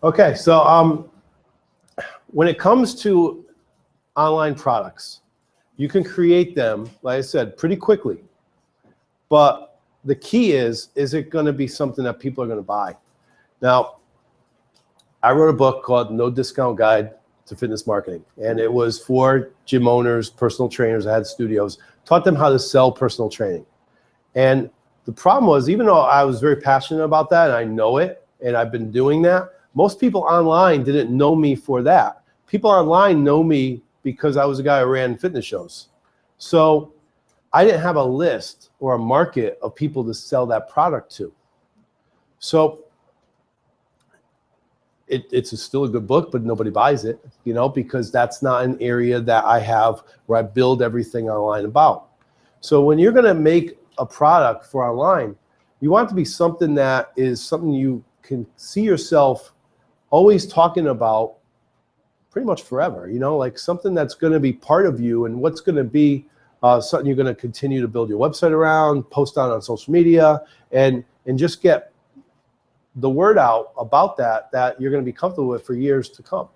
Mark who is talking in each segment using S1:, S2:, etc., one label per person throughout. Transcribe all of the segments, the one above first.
S1: Okay, so when it comes to online products, you can create them, like I said, pretty quickly. But the key is it going to be something that people are going to buy? Now, I wrote a book called No Discount Guide to Fitness Marketing, and it was for gym owners, personal trainers that had studios, taught them how to sell personal training. And the problem was, even though I was very passionate about that, and I know it, and I've been doing that, most people online didn't know me for that. People online know me because I was a guy who ran fitness shows. So I didn't have a list or a market of people to sell that product to. So it's still a good book, but nobody buys it, you know, because that's not an area that I have where I build everything online about. So when you're going to make a product for online, you want it to be something that is something you can see yourself always talking about pretty much forever, you know, like something that's going to be part of you and what's going to be something you're going to continue to build your website around, post on social media, and just get the word out about that you're going to be comfortable with for years to come.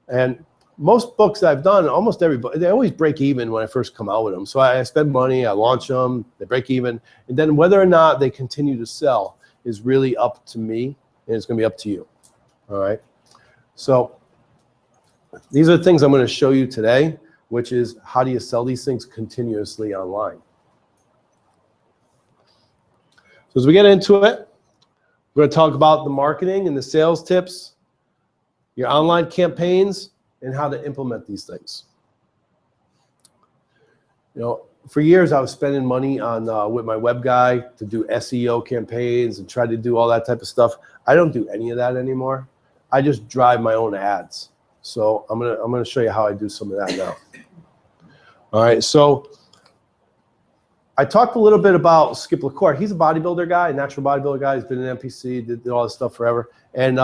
S1: And most books I've done, almost every book, they always break even when I first come out with them. So I spend money, I launch them, they break even, and then whether or not they continue to sell is really up to me, and it's going to be up to you. All right. So these are the things I'm going to show you today, which is how do you sell these things continuously online. So as we get into it, we're going to talk about the marketing and the sales tips, your online campaigns, and how to implement these things. You know, for years I was spending money on with my web guy to do SEO campaigns and try to do all that type of stuff. I don't do any of that anymore. I just drive my own ads. So I'm gonna show you how I do some of that now. All right, so I talked a little bit about Skip LaCour. He's a bodybuilder guy, a natural bodybuilder guy. He's been in NPC, did all this stuff forever. And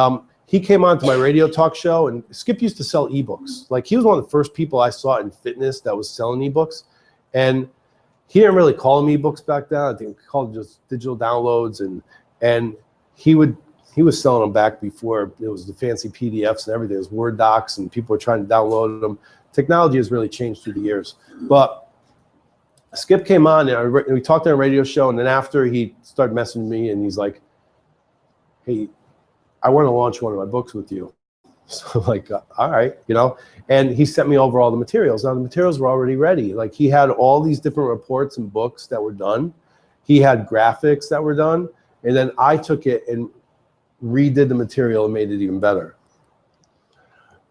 S1: he came on to my radio talk show, and Skip used to sell ebooks. Like, he was one of the first people I saw in fitness that was selling ebooks. And he didn't really call them ebooks back then. I think he called them just digital downloads. And he was selling them back before it was the fancy PDFs and everything. It was Word docs, and people were trying to download them. Technology has really changed through the years. But Skip came on, and we talked on a radio show, and then after he started messaging me, and he's like, hey, I want to launch one of my books with you. So I'm like, all right, you know, and he sent me over all the materials. Now the materials were already ready. Like, he had all these different reports and books that were done. He had graphics that were done, and then I took it and redid the material and made it even better.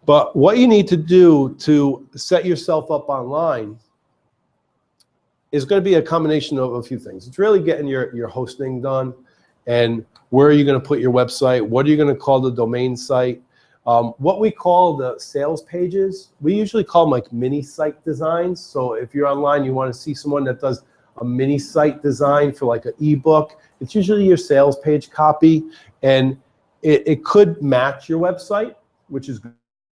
S1: But what you need to do to set yourself up online is going to be a combination of a few things. It's really getting your hosting done, and where are you going to put your website? What are you going to call the domain site? What we call the sales pages, we usually call them like mini site designs. So if you're online, you want to see someone that does a mini site design for like an ebook, it's usually your sales page copy, and it could match your website, which is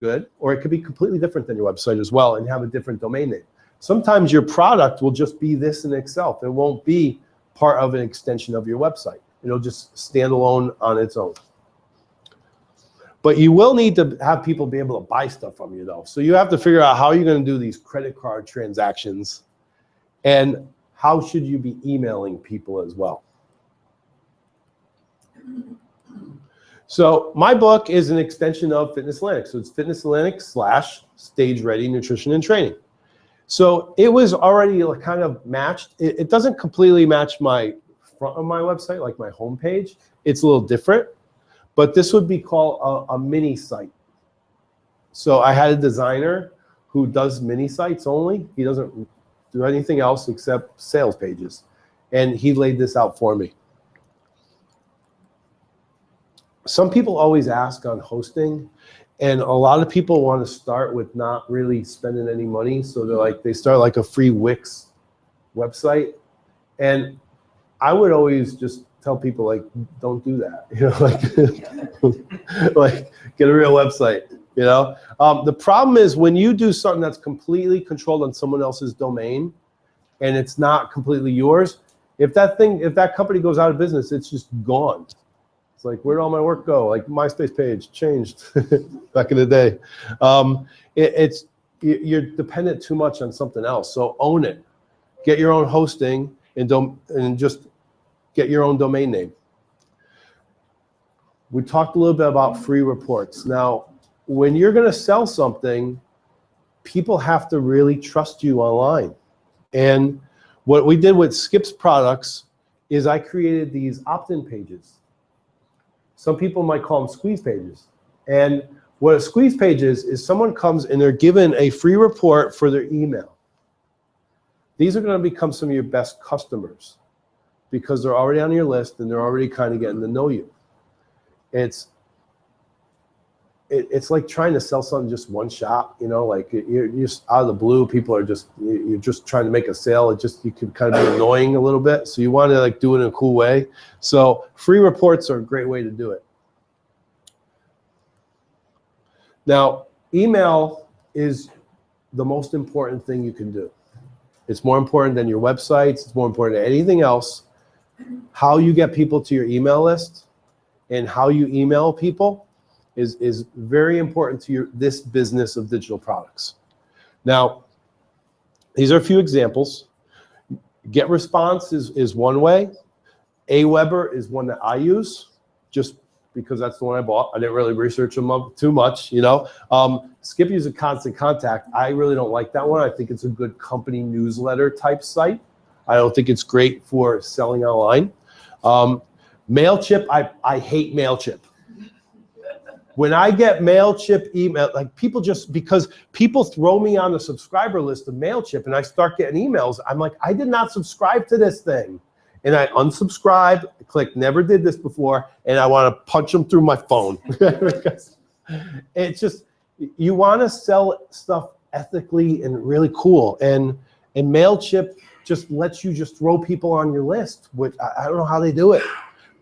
S1: good, or it could be completely different than your website as well and have a different domain name. Sometimes your product will just be this in itself. It won't be part of an extension of your website. It'll just stand alone on its own. But you will need to have people be able to buy stuff from you, though. So you have to figure out how you're going to do these credit card transactions, and how should you be emailing people as well. So my book is an extension of Fitness Atlantic. So it's Fitness Atlantic / Stage Ready Nutrition and Training. So it was already kind of matched. It doesn't completely match my front of my website, like my homepage. It's a little different, but this would be called a mini site. So I had a designer who does mini sites only. He doesn't do anything else except sales pages. And he laid this out for me. Some people always ask on hosting, and a lot of people want to start with not really spending any money. So they start like a free Wix website. And I would always just tell people, like, don't do that. You know, like, like, get a real website, you know? The problem is when you do something that's completely controlled on someone else's domain and it's not completely yours, if that company goes out of business, it's just gone. It's like, where'd all my work go? Like MySpace page changed back in the day. You're dependent too much on something else. So own it. Get your own hosting and just get your own domain name. We talked a little bit about free reports. Now, when you're going to sell something, people have to really trust you online. And what we did with Skip's products is I created these opt-in pages. Some people might call them squeeze pages. And what a squeeze page is someone comes and they're given a free report for their email. These are going to become some of your best customers because they're already on your list and they're already kind of getting to know you. It's like trying to sell something just one shot, you know, like you're just out of the blue. People are you're just trying to make a sale. You can kind of be annoying a little bit. So you want to like do it in a cool way. So free reports are a great way to do it. Now, email is the most important thing you can do. It's more important than your websites. It's more important than anything else. How you get people to your email list and how you email people is very important to this business of digital products. Now, these are a few examples. GetResponse is one way. Aweber is one that I use, just because that's the one I bought. I didn't really research them up too much, you know. Skip uses Constant Contact. I really don't like that one. I think it's a good company newsletter type site. I don't think it's great for selling online. MailChimp, I hate MailChimp. When I get MailChimp email, like because people throw me on the subscriber list of MailChimp and I start getting emails, I'm like, I did not subscribe to this thing. And I unsubscribe, click never did this before, and I want to punch them through my phone. It's just, you want to sell stuff ethically and really cool. And MailChimp just lets you just throw people on your list, which I don't know how they do it,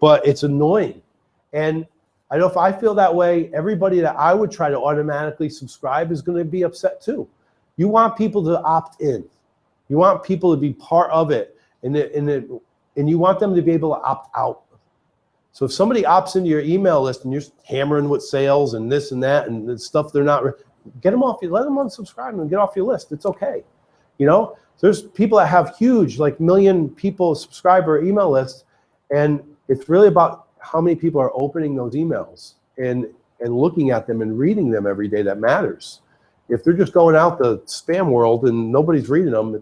S1: but it's annoying. And I know if I feel that way, everybody that I would try to automatically subscribe is going to be upset too. You want people to opt in. You want people to be part of it, and you want them to be able to opt out. So if somebody opts into your email list and you're hammering with sales and this and that and stuff, they're not, get them off. Let them unsubscribe and get off your list. It's okay. You know, there's people that have huge, like million people subscriber email lists, and it's really about how many people are opening those emails and looking at them and reading them every day that matters. If they're just going out the spam world and nobody's reading them,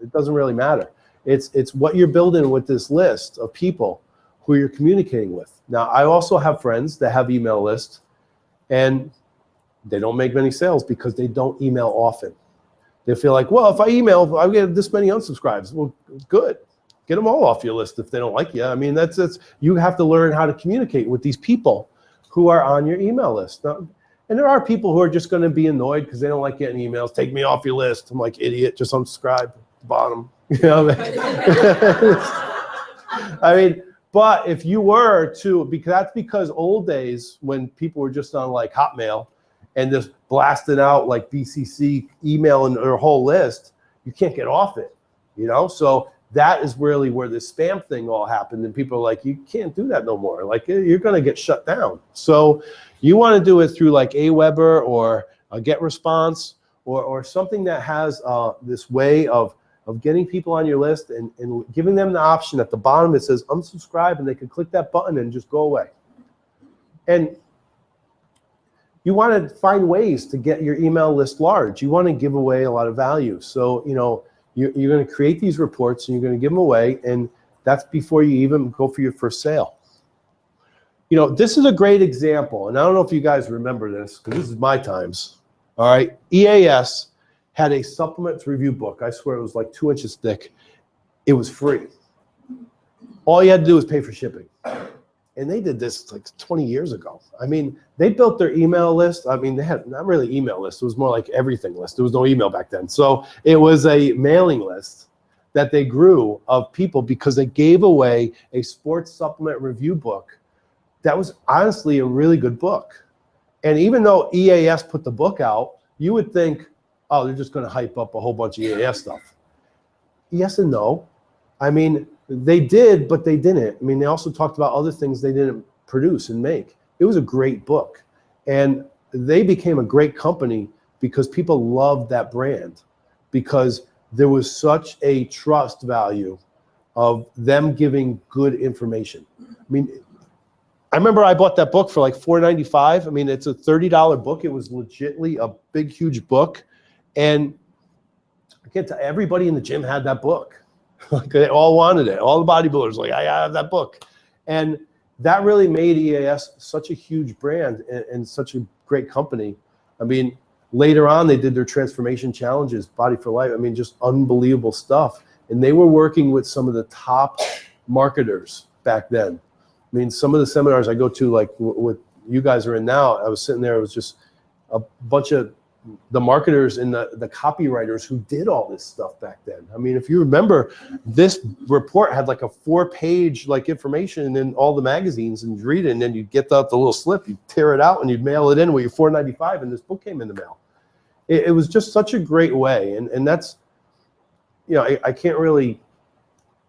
S1: it doesn't really matter. It's what you're building with this list of people who you're communicating with. Now, I also have friends that have email lists, and they don't make many sales because they don't email often. They feel like, well, if I email, I get this many unsubscribes. Well, good. Get them all off your list if they don't like you. I mean, that's you have to learn how to communicate with these people who are on your email list. Now, and there are people who are just going to be annoyed because they don't like getting emails. Take me off your list. I'm like, idiot, just unsubscribe at the bottom. You know what I mean? I mean, but if you were to, that's because old days when people were just on like Hotmail and just blasting out like BCC email and their whole list, you can't get off it, you know? So that is really where the spam thing all happened, and people are like, you can't do that no more. Like, you're going to get shut down. So you want to do it through like Aweber or a GetResponse or something that has this way of getting people on your list and giving them the option at the bottom that says unsubscribe, and they can click that button and just go away. And you want to find ways to get your email list large. You want to give away a lot of value. So, you know, you're going to create these reports and you're going to give them away, and that's before you even go for your first sale. You know, this is a great example, and I don't know if you guys remember this, because this is my times. All right, EAS had a supplements review book. I swear it was like 2 inches thick. It was free. All you had to do was pay for shipping. And they did this like 20 years ago. I mean, they built their email list. I mean, they had not really email list. It was more like everything list. There was no email back then. So it was a mailing list that they grew of people because they gave away a sports supplement review book that was honestly a really good book. And even though EAS put the book out, you would think, oh, they're just going to hype up a whole bunch of EAS stuff. Yes and no. I mean, they did, but they didn't. I mean, they also talked about other things they didn't produce and make. It was a great book. And they became a great company because people loved that brand, because there was such a trust value of them giving good information. I mean, I remember I bought that book for like $4.95. I mean, it's a $30 book. It was legitimately a big, huge book. And I can't tell, everybody in the gym had that book. Like, they all wanted it. All the bodybuilders like, I have that book. And that really made EAS such a huge brand and such a great company. I mean, later on, they did their transformation challenges, Body for Life. I mean, just unbelievable stuff. And they were working with some of the top marketers back then. I mean, some of the seminars I go to, like what you guys are in now, I was sitting there, it was just a bunch of the marketers and the copywriters who did all this stuff back then. I mean, if you remember, this report had like a 4-page like information in all the magazines, and you'd read it, and then you'd get out the little slip, you'd tear it out, and you'd mail it in with your $4.95, and this book came in the mail. It was just such a great way, and that's, you know, I can't really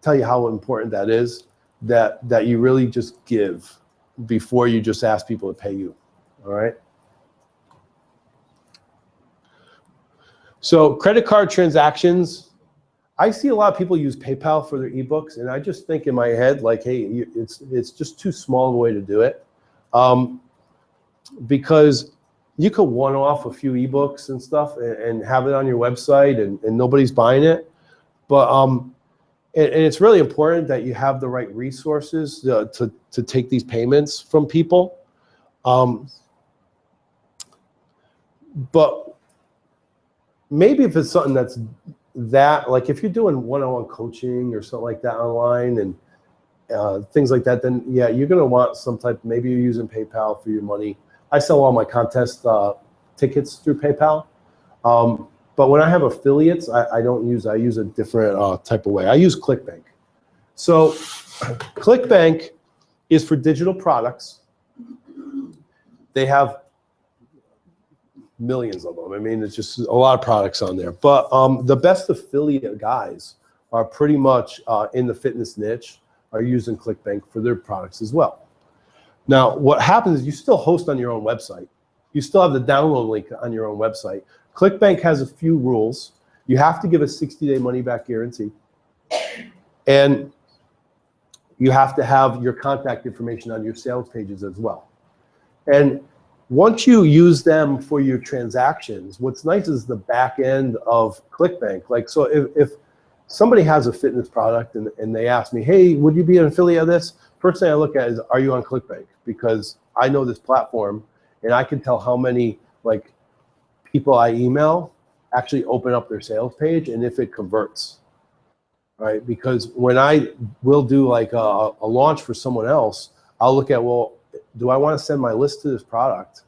S1: tell you how important that is, that you really just give before you just ask people to pay you, all right? So credit card transactions, I see a lot of people use PayPal for their ebooks, and I just think in my head, like, hey, it's just too small of a way to do it, because you could one-off a few ebooks and stuff and have it on your website, and nobody's buying it. But and it's really important that you have the right resources to take these payments from people. But maybe if it's something that's like if you're doing one-on-one coaching or something like that online and things like that, then yeah, you're gonna want some type, maybe you're using PayPal for your money. I sell all my contest tickets through PayPal. But when I have affiliates, I use a different type of way. I use ClickBank. So ClickBank is for digital products. They have millions of them. I mean, it's just a lot of products on there. But the best affiliate guys are pretty much in the fitness niche, are using ClickBank for their products as well. Now, what happens is you still host on your own website. You still have the download link on your own website. ClickBank has a few rules. You have to give a 60-day money-back guarantee. And you have to have your contact information on your sales pages as well. And once you use them for your transactions, what's nice is the back end of ClickBank. Like, so if somebody has a fitness product and they ask me, hey, would you be an affiliate of this? First thing I look at is, are you on ClickBank? Because I know this platform, and I can tell how many like people I email actually open up their sales page and if it converts, right? Because when I will do like a launch for someone else, I'll look at, well, do I want to send my list to this product?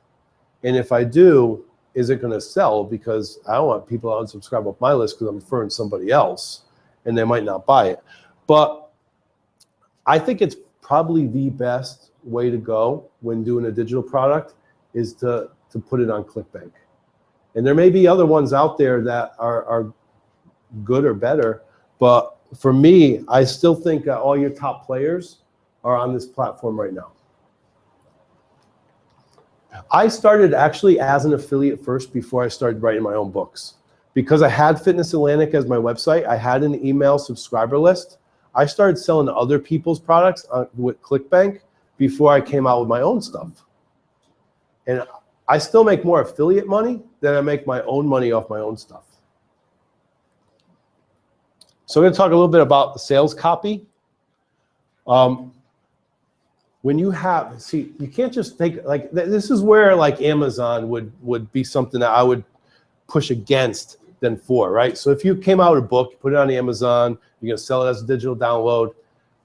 S1: And if I do, is it going to sell? Because I don't want people to unsubscribe off my list because I'm referring somebody else and they might not buy it. But I think it's probably the best way to go when doing a digital product is to put it on ClickBank. And there may be other ones out there that are good or better, but for me, I still think that all your top players are on this platform right now. I started actually as an affiliate first before I started writing my own books. Because I had Fitness Atlantic as my website, I had an email subscriber list. I started selling other people's products with ClickBank before I came out with my own stuff. And I still make more affiliate money than I make my own money off my own stuff. So I'm going to talk a little bit about the sales copy. When you have, see, you can't just take, like, this is where like Amazon would be something that I would push against than for, right? So if you came out with a book, you put it on Amazon, you're going to sell it as a digital download,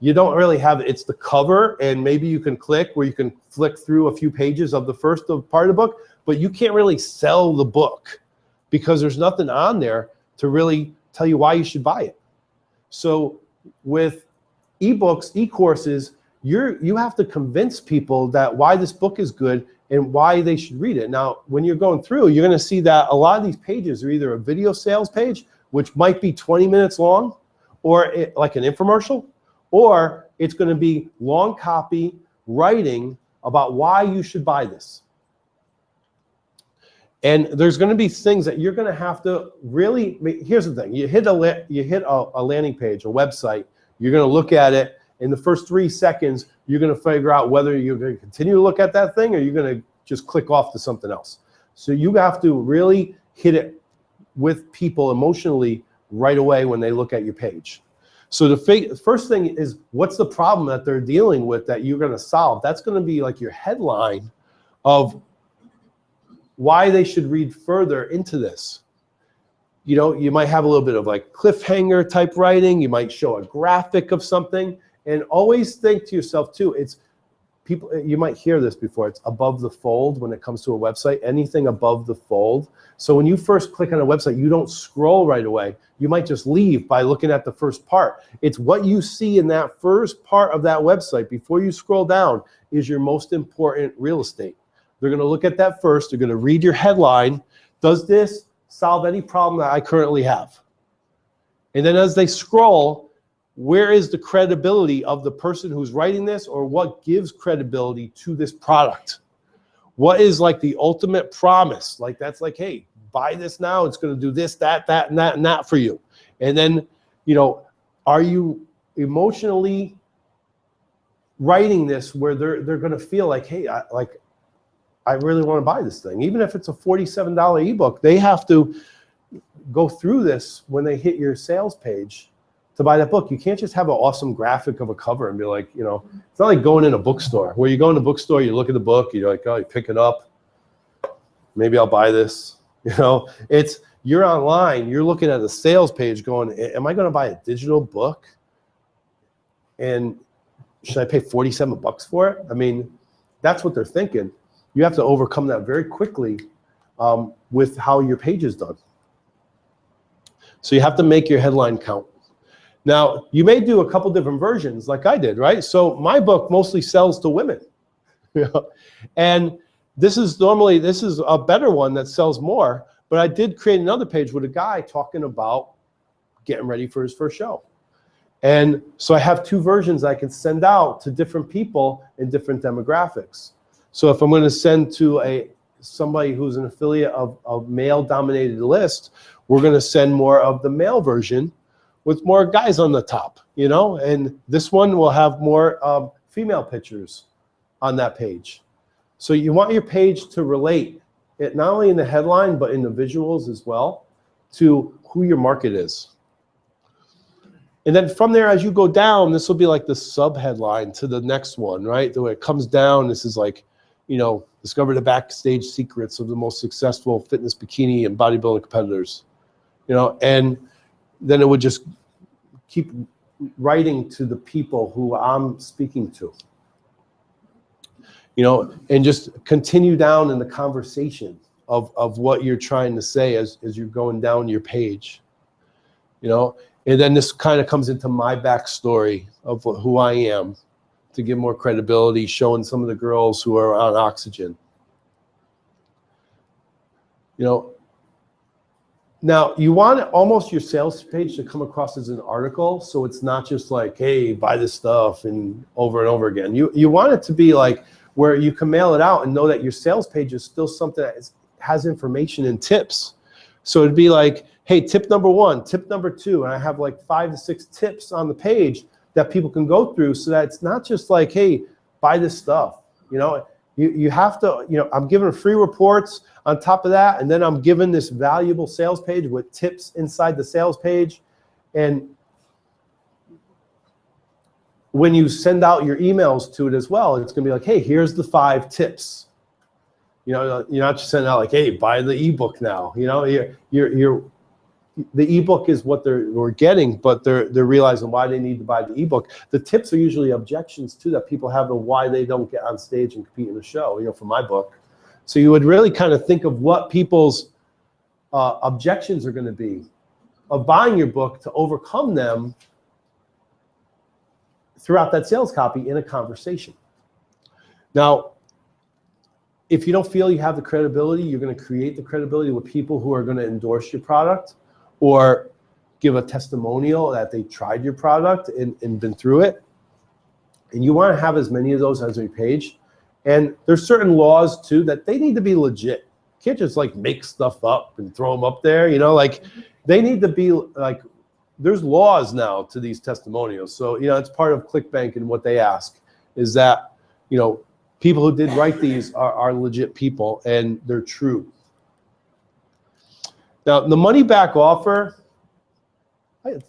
S1: you don't really have, it's the cover, and maybe you can click where you can flick through a few pages of the first part of the book, but you can't really sell the book because there's nothing on there to really tell you why you should buy it. So with ebooks, e-courses, you have to convince people that why this book is good and why they should read it. Now, when you're going through, you're going to see that a lot of these pages are either a video sales page, which might be 20 minutes long, or like an infomercial, or it's going to be long copy writing about why you should buy this. And there's going to be things that you're going to have to really, here's the thing, you hit a landing page, a website, you're going to look at it, in the first 3 seconds, you're going to figure out whether you're going to continue to look at that thing or you're going to just click off to something else. So you have to really hit it with people emotionally right away when they look at your page. So the first thing is, what's the problem that they're dealing with that you're going to solve? That's going to be like your headline of why they should read further into this. You know, you might have a little bit of like cliffhanger type writing. You might show a graphic of something, and always think to yourself too, it's people, you might hear this before, it's above the fold when it comes to a website, anything above the fold. So when you first click on a website, you don't scroll right away. You might just leave by looking at the first part. It's what you see in that first part of that website before you scroll down is your most important real estate. They're going to look at that first. They're going to read your headline. Does this solve any problem that I currently have? And then as they scroll, where is the credibility of the person who's writing this, or what gives credibility to this product? What is like the ultimate promise? Like that's like, hey, buy this now. It's going to do this, that, and that for you. And then, you know, are you emotionally writing this where they're going to feel like, hey, I really want to buy this thing. Even if it's a $47 ebook, they have to go through this when they hit your sales page to buy that book. You can't just have an awesome graphic of a cover and be like, you know, it's not like going in a bookstore where you go in a bookstore, you look at the book, you're like, oh, you pick it up. Maybe I'll buy this. You know, it's, you're online, you're looking at the sales page going, am I going to buy a digital book? And should I pay 47 bucks for it? I mean, that's what they're thinking. You have to overcome that very quickly with how your page is done. So you have to make your headline count. Now, you may do a couple different versions like I did, right? So my book mostly sells to women. And this is a better one that sells more, but I did create another page with a guy talking about getting ready for his first show. And so I have two versions I can send out to different people in different demographics. So if I'm going to send to somebody who's an affiliate of a male-dominated list, we're going to send more of the male version with more guys on the top, you know? And this one will have more female pictures on that page. So you want your page to relate, it not only in the headline, but in the visuals as well, to who your market is. And then from there, as you go down, this will be like the sub-headline to the next one, right? The way it comes down, this is like, you know, discover the backstage secrets of the most successful fitness, bikini, and bodybuilding competitors. You know, and then it would just keep writing to the people who I'm speaking to. You know, and just continue down in the conversation of what you're trying to say as you're going down your page. You know, and then this kind of comes into my backstory of who I am to give more credibility, showing some of the girls who are on oxygen. You know, now you want almost your sales page to come across as an article, so it's not just like, hey, buy this stuff and over again. You want it to be like where you can mail it out and know that your sales page is still something that has information and tips. So it'd be like, hey, tip number 1, tip number 2, and I have like 5 to 6 tips on the page that people can go through, so that it's not just like, hey, buy this stuff. You know, you have to, you know, I'm giving free reports on top of that, and then I'm giving this valuable sales page with tips inside the sales page. And when you send out your emails to it as well, it's gonna be like, hey, here's the 5 tips. You know, you're not just sending out like, hey, buy the ebook now. You know, the ebook is what we're getting, but they're realizing why they need to buy the ebook. The tips are usually objections too that people have of why they don't get on stage and compete in a show, you know, for my book. So you would really kind of think of what people's objections are going to be of buying your book to overcome them throughout that sales copy in a conversation. Now, if you don't feel you have the credibility, you're going to create the credibility with people who are going to endorse your product or give a testimonial that they tried your product and been through it. And you want to have as many of those as your page. And there's certain laws too that they need to be legit. You can't just like make stuff up and throw them up there, you know, like they need to be like, there's laws now to these testimonials. So, you know, it's part of ClickBank, and what they ask is that, you know, people who did write these are legit people and they're true. Now, the money back offer,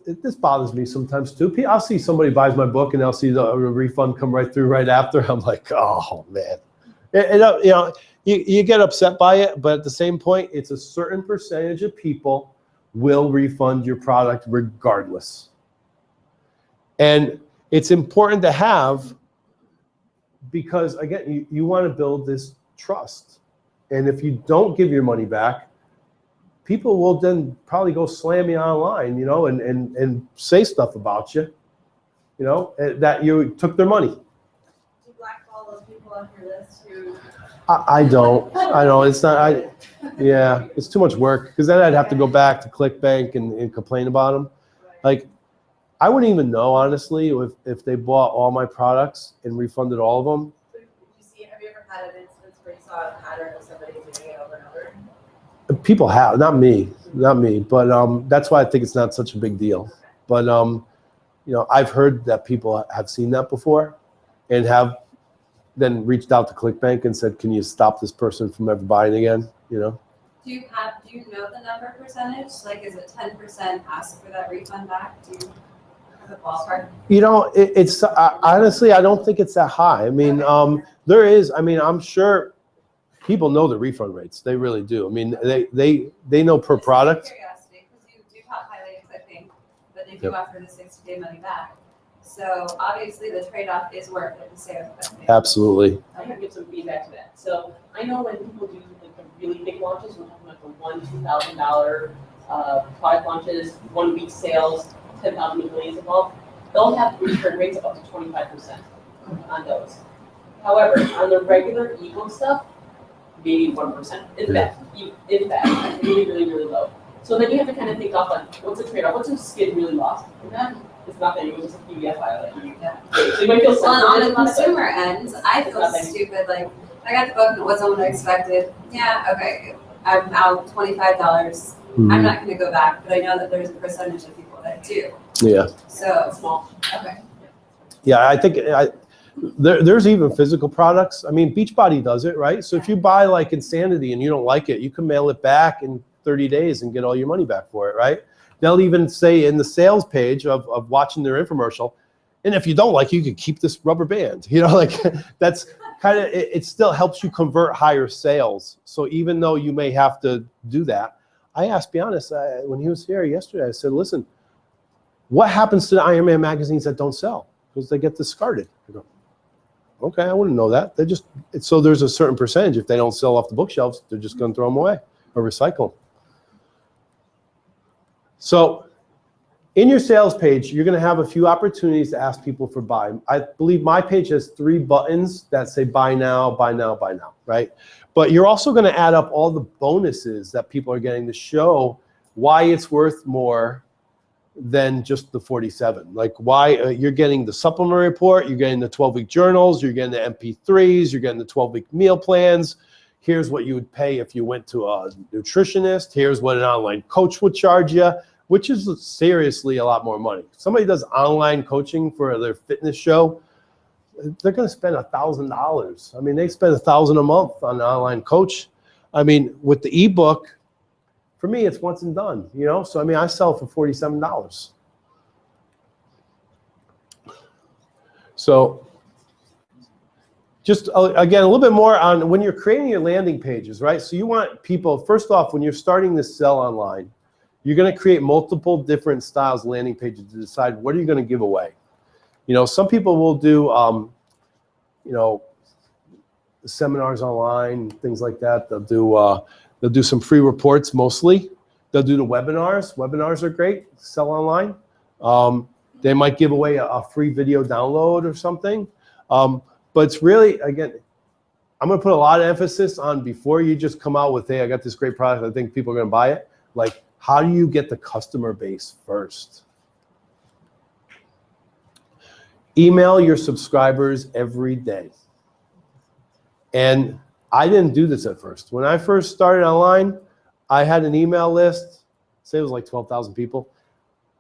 S1: this bothers me sometimes too. I'll see somebody buys my book and I'll see the refund come right through right after. I'm like, oh man. You know, you get upset by it, but at the same point, it's a certain percentage of people will refund your product regardless. And it's important to have, because again, you want to build this trust. And if you don't give your money back, people will then probably go slam you online, you know, and say stuff about you, you know, that you took their money.
S2: Do you blackball those people off your list who?
S1: I don't. I know it's not. Yeah, it's too much work, because then I'd have to go back to ClickBank and complain about them. Like, I wouldn't even know, honestly, if they bought all my products and refunded all of them.
S2: So have you ever had an instance where you saw a pattern of somebody doing it over and over?
S1: People have, not me, but that's why I think it's not such a big deal. But you know, I've heard that people have seen that before and have then reached out to ClickBank and said, can you stop this person from ever buying again, you know?
S2: Do you know the number percentage? Like, is it 10% ask for that refund back? Do you have a ballpark?
S1: You know, it's honestly, I don't think it's that high. I mean, there is, I mean, I'm sure people know the refund rates. They really do. I mean, they know per product.
S2: Curiosity, because you do top highlights, I think, but they do offer the 60-day money back. So obviously the trade-off is worth it to stay with them.
S1: Absolutely.
S3: I can give some feedback to that. So I know when people do like the really big launches, we're talking about the $1,000-$2,000 product launches, 1 week sales, 10,000 employees involved, they'll have return rates of up to 25% on those. However, on the regular ebook stuff, maybe 1%. In fact, really, really, really low. So then you have to kind of think off on what's the trade-off, what's a skid really lost? And then it's nothing, it was just a PDF file. So you might feel
S2: on the consumer end, I feel stupid. Like, I got the book and it wasn't what I expected. Yeah, okay, I'm out $25. Mm-hmm. I'm not going to go back, but I know that there's a percentage of people that do.
S1: Yeah.
S2: So small. Okay.
S1: Yeah, I think there's even physical products. I mean, Beachbody does it, right? So if you buy like Insanity and you don't like it, you can mail it back in 30 days and get all your money back for it, right? They'll even say in the sales page of watching their infomercial, and if you don't like it, you can keep this rubber band. You know, like that's kind of, it still helps you convert higher sales. So even though you may have to do that, I asked, be honest, when he was here yesterday, I said, listen, what happens to the Ironman magazines that don't sell? Because they get discarded. I go, okay, I wouldn't know that. They're just, so there's a certain percentage. If they don't sell off the bookshelves, they're just going to throw them away or recycle them. So in your sales page, you're going to have a few opportunities to ask people for buy. I believe my page has 3 buttons that say buy now, buy now, buy now, right? But you're also going to add up all the bonuses that people are getting to show why it's worth more than just the 47. Like why you're getting the supplement report, you're getting the 12-week journals, you're getting the MP3s, you're getting the 12-week meal plans. Here's what you would pay if you went to a nutritionist. Here's what an online coach would charge you, which is seriously a lot more money. If somebody does online coaching for their fitness show, they're going to spend $1,000. I mean, they spend $1,000 a month on an online coach. I mean, with the ebook, for me, it's once and done, you know? So, I mean, I sell for $47. So, just, again, a little bit more on when you're creating your landing pages, right? So you want people, first off, when you're starting to sell online, you're going to create multiple different styles of landing pages to decide what are you going to give away. You know, some people will do, you know, seminars online, things like that. They'll do some free reports mostly. They'll do the webinars. Webinars are great. Sell online. They might give away a free video download or something. But it's really, again, I'm going to put a lot of emphasis on before you just come out with, hey, I got this great product, I think people are going to buy it. Like, how do you get the customer base first? Email your subscribers every day. And I didn't do this at first. When I first started online, I had an email list, say it was like 12,000 people.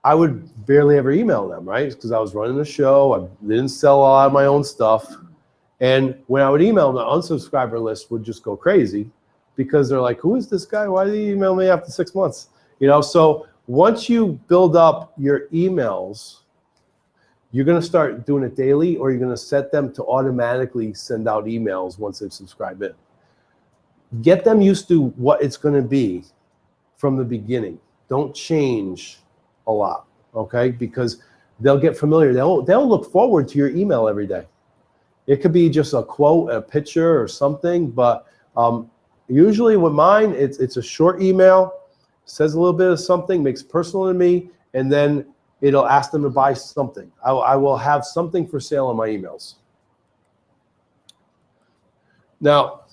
S1: I would barely ever email them, right? Because I was running a show. I didn't sell a lot of my own stuff. And when I would email them, the unsubscriber list would just go crazy because they're like, who is this guy? Why did he email me after 6 months? You know, so once you build up your emails, you're going to start doing it daily, or you're going to set them to automatically send out emails once they've subscribed in. Get them used to what it's going to be from the beginning. Don't change a lot, okay? Because they'll get familiar. They'll look forward to your email every day. It could be just a quote, a picture, or something, but usually with mine, it's a short email, says a little bit of something, makes it personal to me, and then it'll ask them to buy something. I will have something for sale in my emails. Now,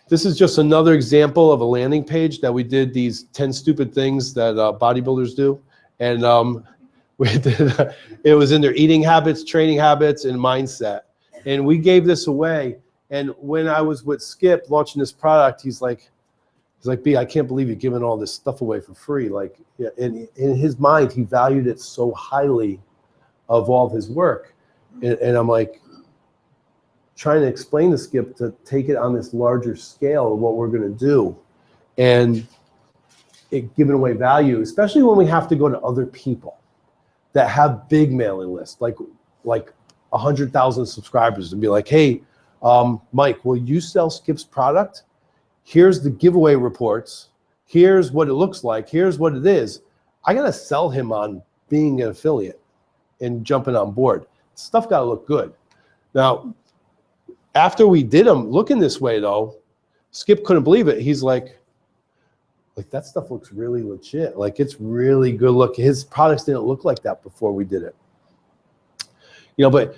S1: this is just another example of a landing page that we did these 10 stupid things that bodybuilders do. And we did, it was in their eating habits, training habits, and mindset. And we gave this away. And when I was with Skip launching this product, he's like, B, I can't believe you're giving all this stuff away for free. Like, in his mind, he valued it so highly of all of his work. And I'm like, trying to explain to Skip to take it on this larger scale of what we're going to do, and giving away value, especially when we have to go to other people that have big mailing lists, like 100,000 subscribers, and be like, hey, Mike, will you sell Skip's product? Here's the giveaway reports. Here's what it looks like. Here's what it is. I got to sell him on being an affiliate and jumping on board. Stuff got to look good. Now, after we did them looking this way, though, Skip couldn't believe it. He's like, that stuff looks really legit. Like, it's really good look. His products didn't look like that before we did it. You know, but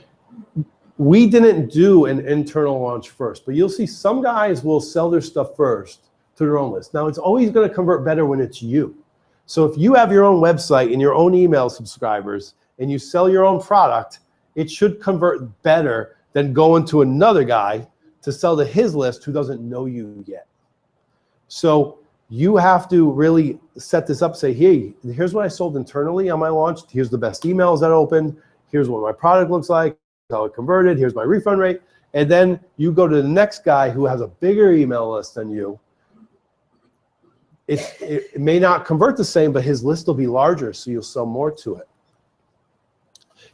S1: we didn't do an internal launch first. But you'll see some guys will sell their stuff first to their own list. Now, it's always going to convert better when it's you. So if you have your own website and your own email subscribers and you sell your own product, it should convert better than going to another guy to sell to his list who doesn't know you yet. So you have to really set this up, say, hey, here's what I sold internally on my launch. Here's the best emails that opened. Here's what my product looks like, how it converted. Here's my refund rate. And then you go to the next guy who has a bigger email list than you. It may not convert the same, but his list will be larger, so you'll sell more to it.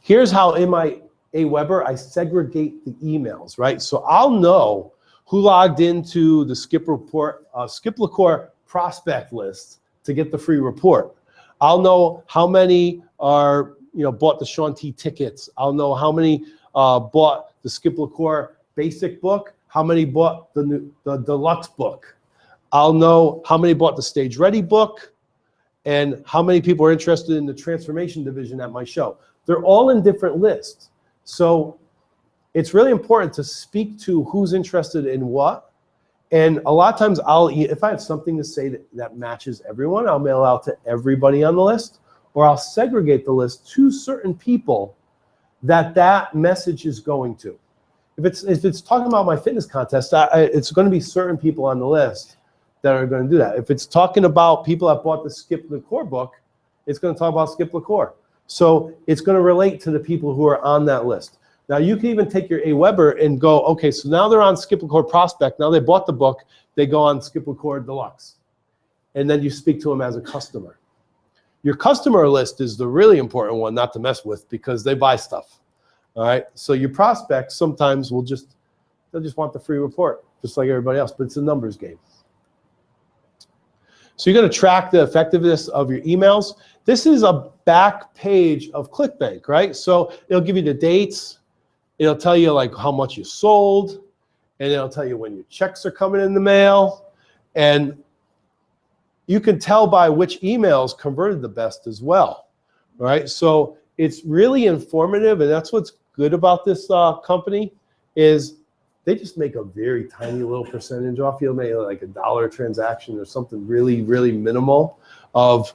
S1: Here's how in my Aweber, I segregate the emails, right? So I'll know who logged into the Skip LaCour prospect list to get the free report. I'll know how many are, bought the Shaun T tickets. I'll know how many bought the Skip LaCour basic book, how many bought the deluxe book. I'll know how many bought the Stage Ready book, and how many people are interested in the transformation division at my show. They're all in different lists. So it's really important to speak to who's interested in what. And a lot of times if I have something to say that matches everyone, I'll mail out to everybody on the list, or I'll segregate the list to certain people that message is going to. If it's talking about my fitness contest, it's going to be certain people on the list that are going to do that. If it's talking about people that bought the Skip LaCour book, it's going to talk about Skip LaCour. So it's going to relate to the people who are on that list. Now, you can even take your Aweber and go, okay, so now they're on Skip LaCour Prospect. Now they bought the book. They go on Skip LaCour Deluxe. And then you speak to them as a customer. Your customer list is the really important one not to mess with because they buy stuff. All right? So your prospects sometimes they'll just want the free report, just like everybody else, but it's a numbers game. So you're going to track the effectiveness of your emails. This is a back page of ClickBank, right? So it'll give you the dates. It'll tell you like how much you sold, and it'll tell you when your checks are coming in the mail. And you can tell by which emails converted the best as well, right? So it's really informative, and that's what's good about this company is they just make a very tiny little percentage off. You'll make like $1 transaction or something really, really minimal of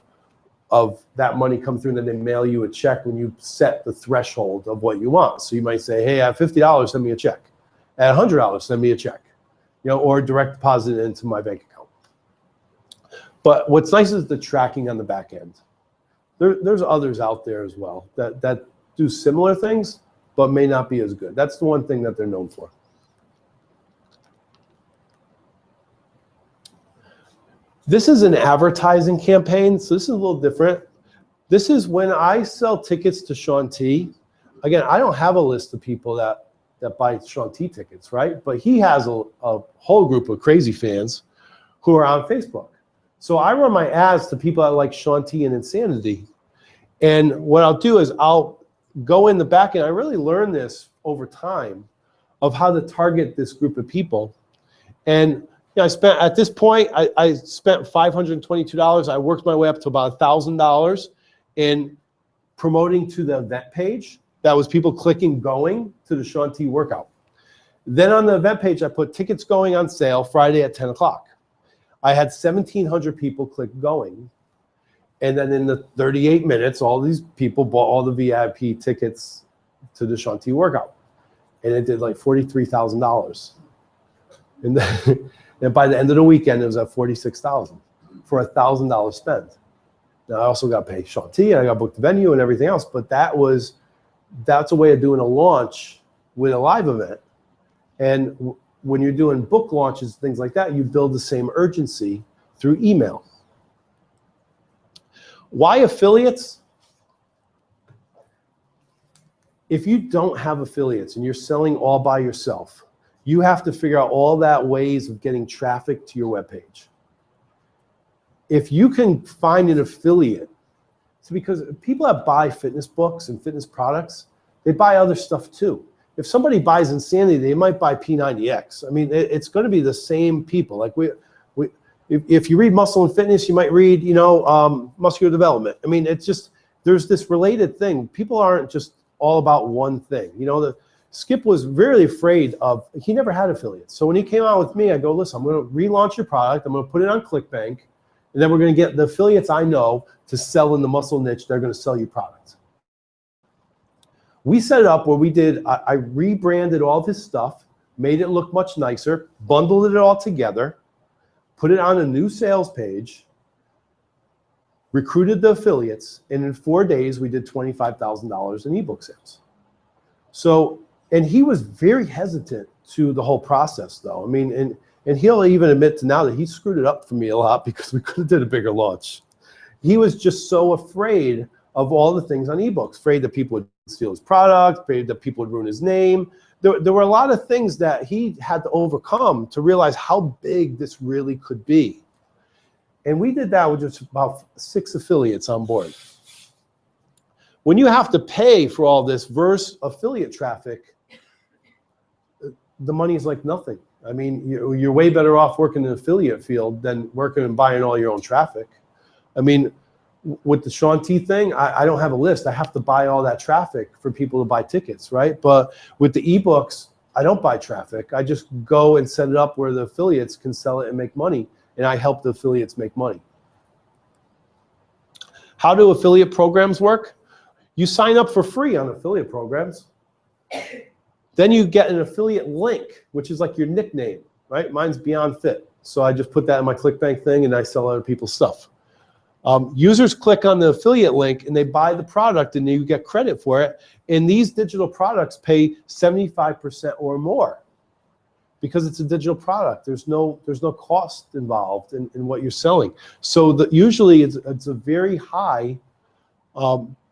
S1: of that money come through, and then they mail you a check when you set the threshold of what you want. So you might say, hey, at $50, send me a check. At $100, send me a check, or direct deposit it into my bank account. But what's nice is the tracking on the back end. There's others out there as well that do similar things, but may not be as good. That's the one thing that they're known for. This is an advertising campaign, so this is a little different. This is when I sell tickets to Shaun T. Again, I don't have a list of people that buy Shaun T tickets, right? But he has a whole group of crazy fans who are on Facebook. So I run my ads to people that like Shaun T and Insanity. And what I'll do is I'll go in the back end. I really learned this over time of how to target this group of people. And I spent, at this point, I spent $522. I worked my way up to about $1,000 in promoting to the event page. That was people clicking going to the Shaun T workout. Then on the event page, I put tickets going on sale Friday at 10 o'clock. I had 1,700 people click going. And then in the 38 minutes, all these people bought all the VIP tickets to the Shaun T workout. And it did like $43,000. And then, and by the end of the weekend, it was at $46,000 for a $1,000 spend. Now, I also got to pay Shaun T, and I got to book the venue and everything else. But that's a way of doing a launch with a live event. And when you're doing book launches, things like that, you build the same urgency through email. Why affiliates? If you don't have affiliates and you're selling all by yourself, you have to figure out all that ways of getting traffic to your webpage. If you can find an affiliate, it's because people that buy fitness books and fitness products, they buy other stuff too. If somebody buys Insanity, they might buy P90X. I mean, it's going to be the same people. Like if you read Muscle and Fitness, you might read, Muscular Development. I mean, it's just, there's this related thing. People aren't just all about one thing. Skip was very afraid of, he never had affiliates. So when he came out with me, I go, listen, I'm going to relaunch your product. I'm going to put it on ClickBank. And then we're going to get the affiliates I know to sell in the muscle niche. They're going to sell you products. We set it up where I rebranded all of his stuff, made it look much nicer, bundled it all together, put it on a new sales page, recruited the affiliates, and in 4 days, we did $25,000 in ebook sales. So, and he was very hesitant to the whole process, though. I mean, and he'll even admit to now that he screwed it up for me a lot because we could have did a bigger launch. He was just so afraid of all the things on ebooks, afraid that people would steal his product, afraid that people would ruin his name. There were a lot of things that he had to overcome to realize how big this really could be. And we did that with just about 6 affiliates on board. When you have to pay for all this versus affiliate traffic, the money is like nothing. I mean, you're way better off working in the affiliate field than working and buying all your own traffic. I mean, with the Shaun T thing, I don't have a list. I have to buy all that traffic for people to buy tickets, right? But with the ebooks, I don't buy traffic. I just go and set it up where the affiliates can sell it and make money, and I help the affiliates make money. How do affiliate programs work? You sign up for free on affiliate programs. Then you get an affiliate link, which is like your nickname, right? Mine's Beyond Fit. So I just put that in my ClickBank thing, and I sell other people's stuff. Users click on the affiliate link and they buy the product and you get credit for it. And these digital products pay 75% or more because it's a digital product. There's no cost involved in what you're selling. So usually it's a very high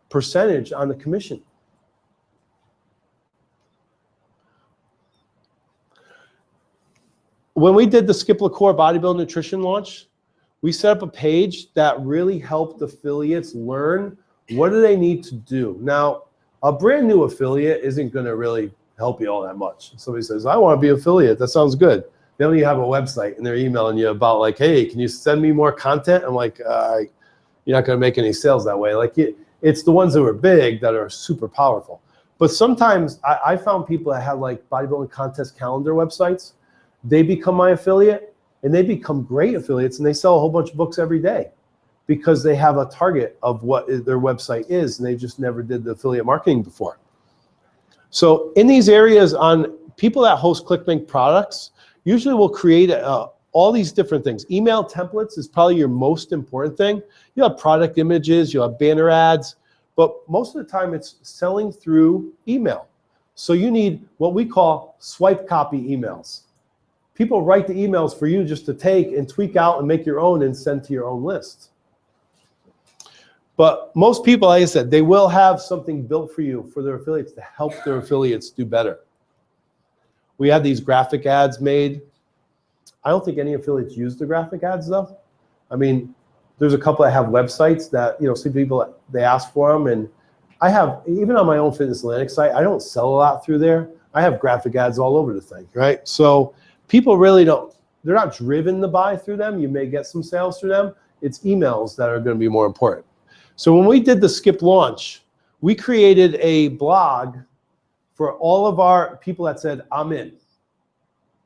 S1: percentage on the commission. When we did the Skip LaCour Bodybuilding Nutrition launch, we set up a page that really helped affiliates learn what do they need to do. Now, a brand new affiliate isn't going to really help you all that much. Somebody says, I want to be an affiliate. That sounds good. They only have a website and they're emailing you about like, hey, can you send me more content? I'm like, you're not going to make any sales that way. Like it's the ones that are big that are super powerful. But sometimes I found people that have like bodybuilding contest calendar websites. They become my affiliate. And they become great affiliates, and they sell a whole bunch of books every day because they have a target of what their website is, and they just never did the affiliate marketing before. So in these areas, on people that host ClickBank products, usually will create all these different things. Email templates is probably your most important thing. You have product images, you have banner ads, but most of the time it's selling through email. So you need what we call swipe copy emails. People write the emails for you just to take and tweak out and make your own and send to your own list. But most people, like I said, they will have something built for you for their affiliates to help their affiliates do better. We have these graphic ads made. I don't think any affiliates use the graphic ads though. I mean, there's a couple that have websites that, some people, they ask for them, and I have, even on my own Fitness Atlantic site, I don't sell a lot through there. I have graphic ads all over the thing, right? So people really don't, they're not driven to buy through them. You may get some sales through them. It's emails that are going to be more important. So when we did the Skip launch, we created a blog for all of our people that said, I'm in.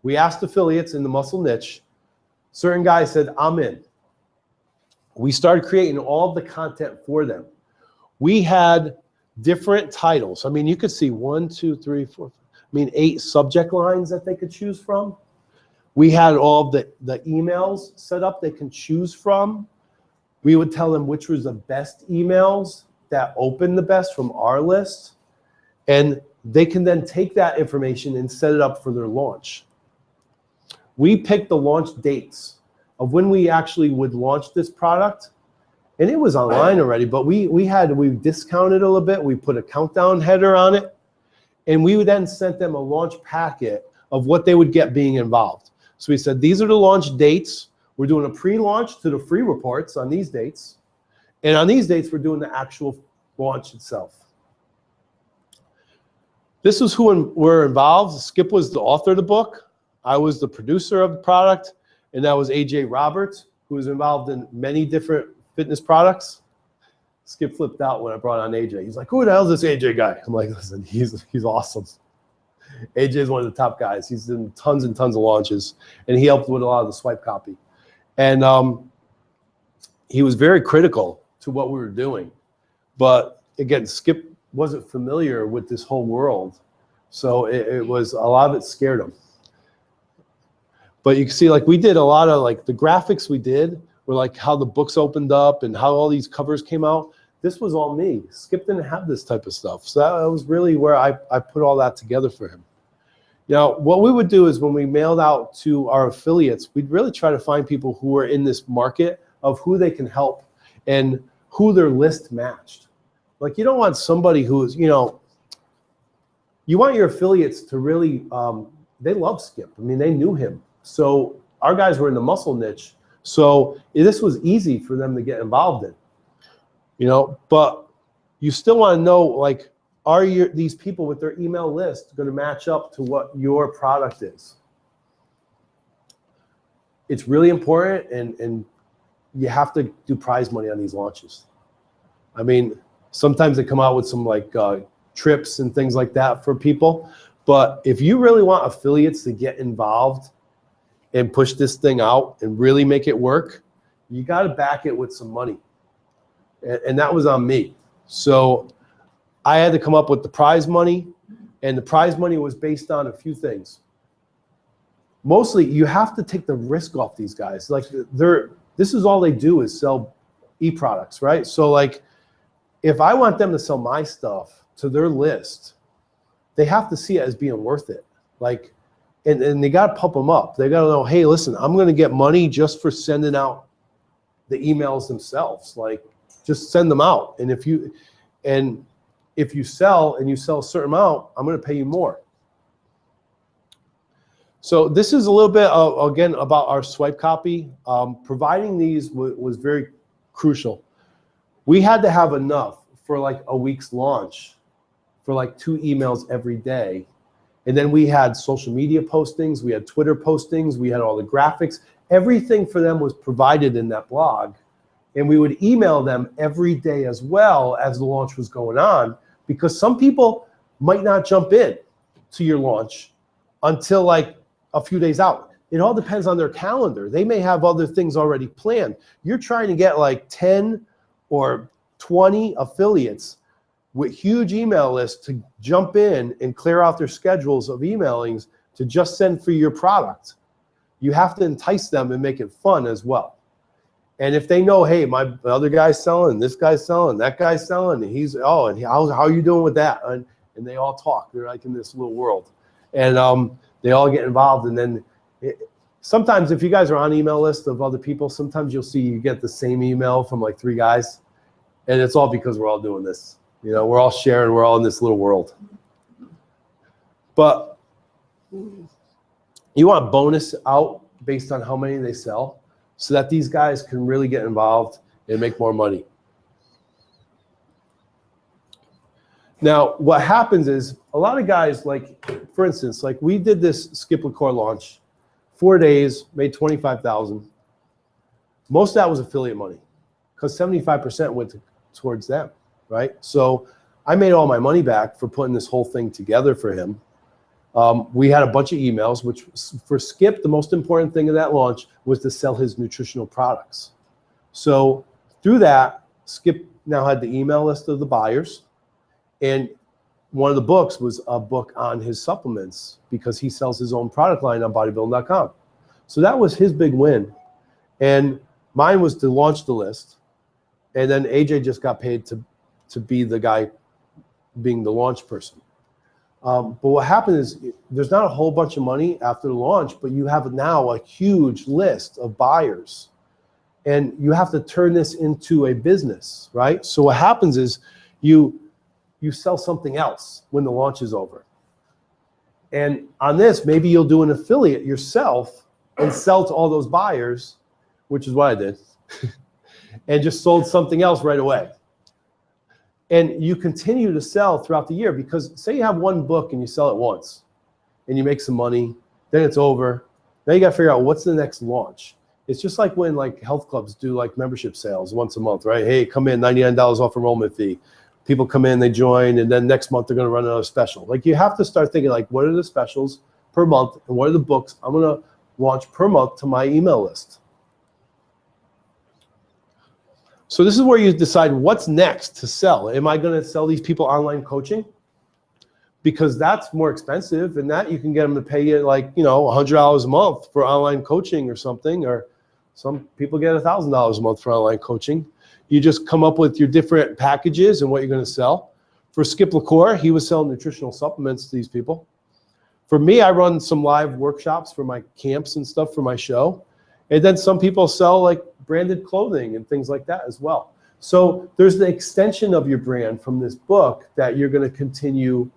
S1: We asked affiliates in the muscle niche. Certain guys said, I'm in. We started creating all of the content for them. We had different titles. I mean, you could see 1, 2, 3, 4, 8 subject lines that they could choose from. We had all of the emails set up they can choose from. We would tell them which was the best emails that open the best from our list. And they can then take that information and set it up for their launch. We picked the launch dates of when we actually would launch this product. And it was online already, but we discounted a little bit. We put a countdown header on it. And we would then send them a launch packet of what they would get being involved. So we said, these are the launch dates. We're doing a pre-launch to the free reports on these dates. And on these dates, we're doing the actual launch itself. This is who were involved. Skip was the author of the book. I was the producer of the product. And that was AJ Roberts, who was involved in many different fitness products. Skip flipped out when I brought on AJ. He's like, who the hell is this AJ guy? I'm like, listen, he's awesome. AJ is one of the top guys. He's done tons and tons of launches, and he helped with a lot of the swipe copy. And he was very critical to what we were doing. But again, Skip wasn't familiar with this whole world. So it was, a lot of it scared him. But you can see, like, we did a lot of, like, the graphics we did were like how the books opened up and how all these covers came out. This was all me. Skip didn't have this type of stuff. So that was really where I put all that together for him. Now, what we would do is when we mailed out to our affiliates, we'd really try to find people who are in this market of who they can help and who their list matched. Like, you don't want somebody who's, you want your affiliates to really, they love Skip. I mean, they knew him. So our guys were in the muscle niche. So this was easy for them to get involved in, but you still want to know, like, are these people with their email list going to match up to what your product is? It's really important, and you have to do prize money on these launches. I mean, sometimes they come out with some like trips and things like that for people. But if you really want affiliates to get involved and push this thing out and really make it work, you got to back it with some money. And that was on me. So I had to come up with the prize money, and the prize money was based on a few things. Mostly, you have to take the risk off these guys. Like, this is all they do is sell e-products, right? So, like, if I want them to sell my stuff to their list, they have to see it as being worth it. Like, and they got to pump them up. They got to know, hey, listen, I'm going to get money just for sending out the emails themselves. Like, just send them out. And if you sell and you sell a certain amount, I'm going to pay you more. So this is a little bit, again, about our swipe copy. Providing these was very crucial. We had to have enough for like a week's launch for like 2 emails every day. And then we had social media postings, we had Twitter postings, we had all the graphics. Everything for them was provided in that blog. And we would email them every day as well as the launch was going on, because some people might not jump in to your launch until like a few days out. It all depends on their calendar. They may have other things already planned. You're trying to get like 10 or 20 affiliates with huge email lists to jump in and clear out their schedules of emailings to just send for your product. You have to entice them and make it fun as well. And if they know, hey, my other guy's selling, this guy's selling, that guy's selling, and he's, oh, and how are you doing with that? And they all talk. They're like in this little world. And they all get involved. And then sometimes if you guys are on email lists of other people, sometimes you'll see you get the same email from like 3 guys. And it's all because we're all doing this. You know, we're all sharing, we're all in this little world. But you want bonus out based on how many they sell so that these guys can really get involved and make more money. Now, what happens is a lot of guys, like, for instance, like we did this Skip LaCour launch, 4 days, made $25,000. Most of that was affiliate money because 75% went towards them, right? So I made all my money back for putting this whole thing together for him. We had a bunch of emails, which for Skip, the most important thing of that launch was to sell his nutritional products. So through that, Skip now had the email list of the buyers. And one of the books was a book on his supplements because he sells his own product line on bodybuilding.com. So that was his big win. And mine was to launch the list. And then AJ just got paid to be the guy being the launch person. But what happened is there's not a whole bunch of money after the launch, but you have now a huge list of buyers. And you have to turn this into a business, right? So what happens is you sell something else when the launch is over. And on this, maybe you'll do an affiliate yourself and sell to all those buyers, which is what I did, and just sold something else right away. And you continue to sell throughout the year because say you have one book and you sell it once and you make some money, then it's over. Now you got to figure out what's the next launch. It's just like when like health clubs do like membership sales once a month, right? Hey, come in, $99 off enrollment fee. People come in, they join, and then next month they're going to run another special. Like you have to start thinking like, what are the specials per month and what are the books I'm going to launch per month to my email list? So this is where you decide what's next to sell. Am I going to sell these people online coaching? Because that's more expensive, and that you can get them to pay you like, you know, $100 a month for online coaching or something, or some people get $1,000 a month for online coaching. You just come up with your different packages and what you're going to sell. For Skip LaCour, he was selling nutritional supplements to these people. For me, I run some live workshops for my camps and stuff for my show. And then some people sell like branded clothing and things like that as well. So there's the extension of your brand from this book that you're going to continue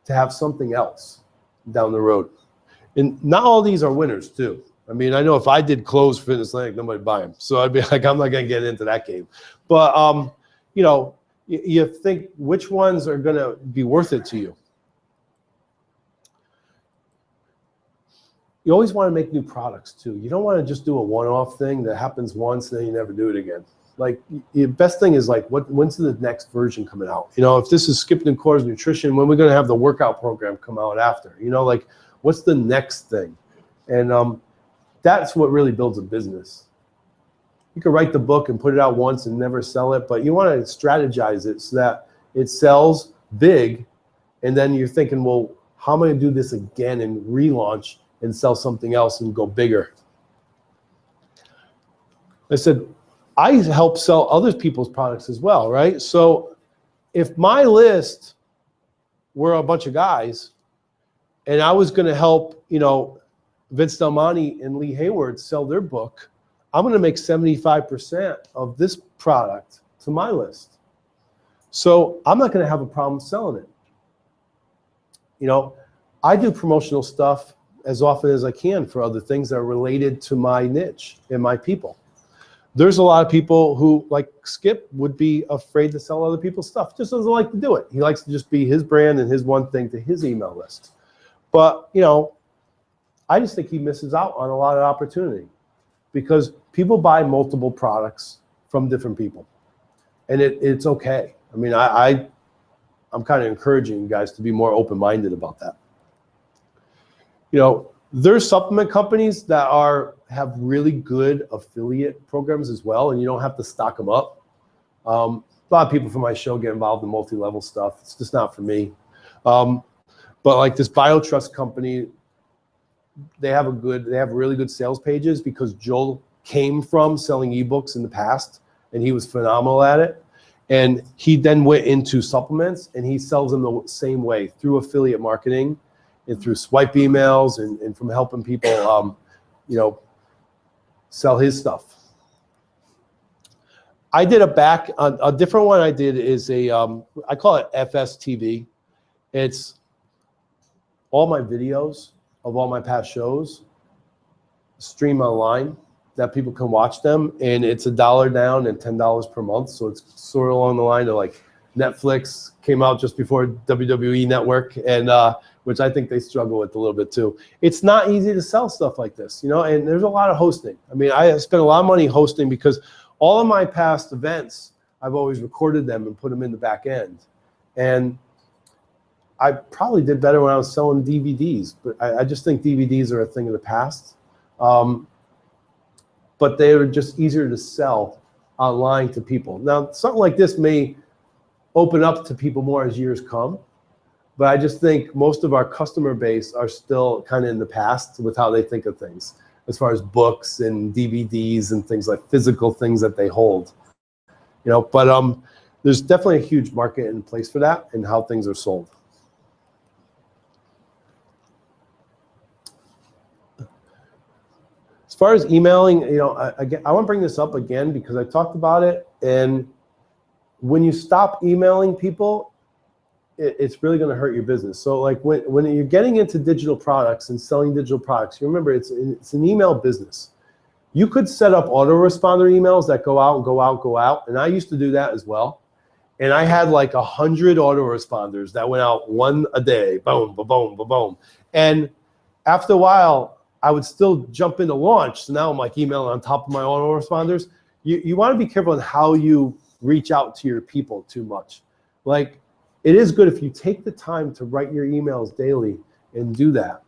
S1: to have something else down the road. And not all these are winners too. I mean, I know if I did clothes for Fitness Atlantic, nobody would buy them. So I'd be like, I'm not going to get into that game. But, you know, you think which ones are going to be worth it to you. You always want to make new products too. You don't want to just do a one-off thing that happens once and then you never do it again. Like the best thing is like, when's the next version coming out? You know, if this is Skip LaCour's nutrition, when we're going to have the workout program come out after? You know, like what's the next thing? And that's what really builds a business. You can write the book and put it out once and never sell it, but you want to strategize it so that it sells big, and then you're thinking, well, how am I going to do this again and relaunch and sell something else and go bigger? I said, I help sell other people's products as well, right? So if my list were a bunch of guys and I was going to help, you know, Vince Del Monte and Lee Hayward sell their book, I'm going to make 75% of this product to my list. So I'm not going to have a problem selling it. You know, I do promotional stuff as often as I can for other things that are related to my niche and my people. There's a lot of people who, like Skip, would be afraid to sell other people's stuff. Just doesn't like to do it. He likes to just be his brand and his one thing to his email list. But, you know, I just think he misses out on a lot of opportunity because people buy multiple products from different people. And it's okay. I mean, I'm kind of encouraging you guys to be more open-minded about that. You know, There's supplement companies that have really good affiliate programs as well, and you don't have to stock them up. A lot of people from my show get involved in multi-level stuff. It's just not for me. But like this BioTrust company, they have really good sales pages because Joel came from selling ebooks in the past, and he was phenomenal at it. And he then went into supplements, and he sells them the same way through affiliate marketing and through swipe emails and from helping people, sell his stuff. I did a different one I did is I call it FSTV. It's all my videos of all my past shows stream online that people can watch them, and it's $1 down and $10 per month. So it's sort of along the line of like Netflix came out just before WWE Network, and which I think they struggle with a little bit too. It's not easy to sell stuff like this, and there's a lot of hosting. I mean, I spent a lot of money hosting because all of my past events, I've always recorded them and put them in the back end. And I probably did better when I was selling DVDs, but I just think DVDs are a thing of the past. But they are just easier to sell online to people. Now, something like this may open up to people more as years come, but I just think most of our customer base are still kind of in the past with how they think of things, as far as books and DVDs and things like physical things that they hold. But there's definitely a huge market in place for that and how things are sold. As far as emailing, I want to bring this up again because I talked about it. And when you stop emailing people, it's really going to hurt your business. So like when you're getting into digital products and selling digital products, you remember it's an email business. You could set up autoresponder emails that go out and go out, go out. And I used to do that as well. And I had like 100 autoresponders that went out one a day, boom, boom, boom, boom, boom. And after a while, I would still jump into launch. So now I'm like emailing on top of my autoresponders. You want to be careful in how you reach out to your people too much. Like, it is good if you take the time to write your emails daily and do that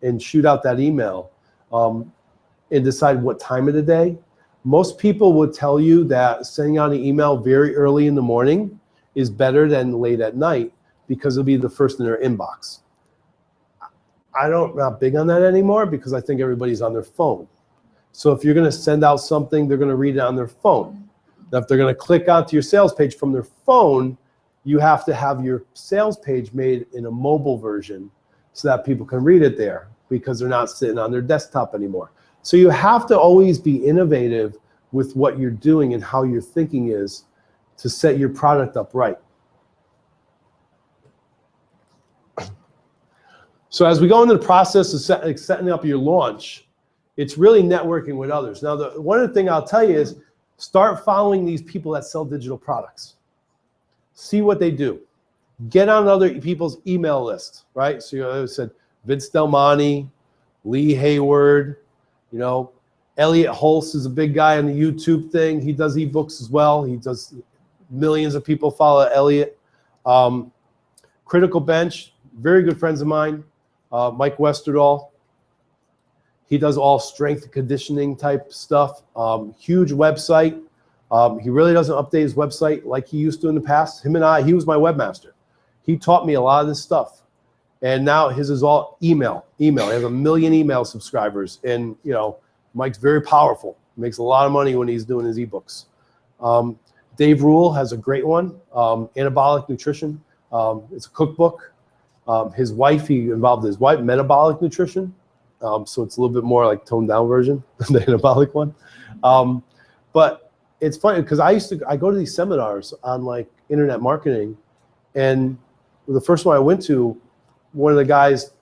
S1: and shoot out that email and decide what time of the day. Most people would tell you that sending out an email very early in the morning is better than late at night because it'll be the first in their inbox. I'm not big on that anymore because I think everybody's on their phone. So if you're going to send out something, they're going to read it on their phone. Now, if they're going to click onto your sales page from their phone, you have to have your sales page made in a mobile version so that people can read it there because they're not sitting on their desktop anymore. So you have to always be innovative with what you're doing and how your thinking is to set your product up right. So as we go into the process of setting up your launch, it's really networking with others. Now, one of the things I'll tell you is start following these people that sell digital products. See what they do. Get on other people's email lists, right? So I said Vince Del Monte, Lee Hayward, Elliot Hulse is a big guy on the YouTube thing. He does ebooks as well. He does millions of people follow Elliot. Critical Bench, very good friends of mine. Mike Westerdahl, he does all strength and conditioning type stuff. Huge website. He really doesn't update his website like he used to in the past. He was my webmaster. He taught me a lot of this stuff. And now his is all email. He has 1 million email subscribers. And, Mike's very powerful. He makes a lot of money when he's doing his ebooks. Dave Rule has a great one, Anabolic Nutrition. It's a cookbook. His wife, he involved his wife, metabolic nutrition. So it's a little bit more like toned down version than the anabolic one. But it's funny because I go to these seminars on like internet marketing, and the first one I went to, one of the guys,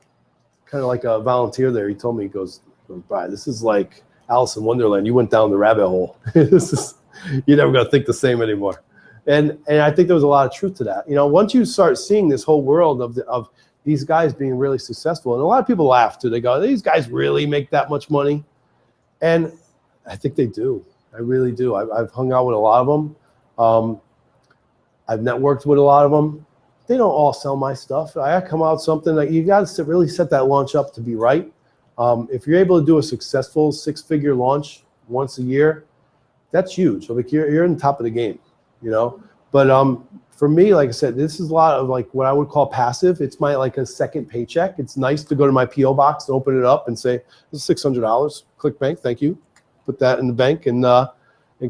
S1: kind of like a volunteer there, he told me, he goes, Brian, this is like Alice in Wonderland. You went down the rabbit hole. You're never gonna think the same anymore. And I think there was a lot of truth to that. Once you start seeing this whole world of these guys being really successful, and a lot of people laugh too. They go, these guys really make that much money? And I think they do. I really do. I've hung out with a lot of them. I've networked with a lot of them. They don't all sell my stuff. I come out something that you got to really set that launch up to be right. If you're able to do a successful 6-figure launch once a year, that's huge. Like you're in the top of the game, you know. But for me, like I said, this is a lot of like what I would call passive. It's my like a second paycheck. It's nice to go to my PO box, open it up, and say, "This is $600. Click bank, thank you." Put that in the bank and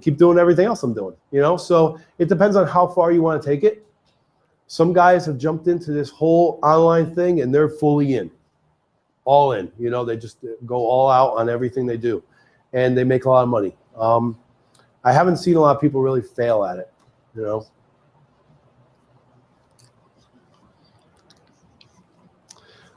S1: keep doing everything else I'm doing. You know, so it depends on how far you want to take it. Some guys have jumped into this whole online thing and they're fully in, all in. You know, they just go all out on everything they do, and they make a lot of money. I haven't seen a lot of people really fail at it. You know.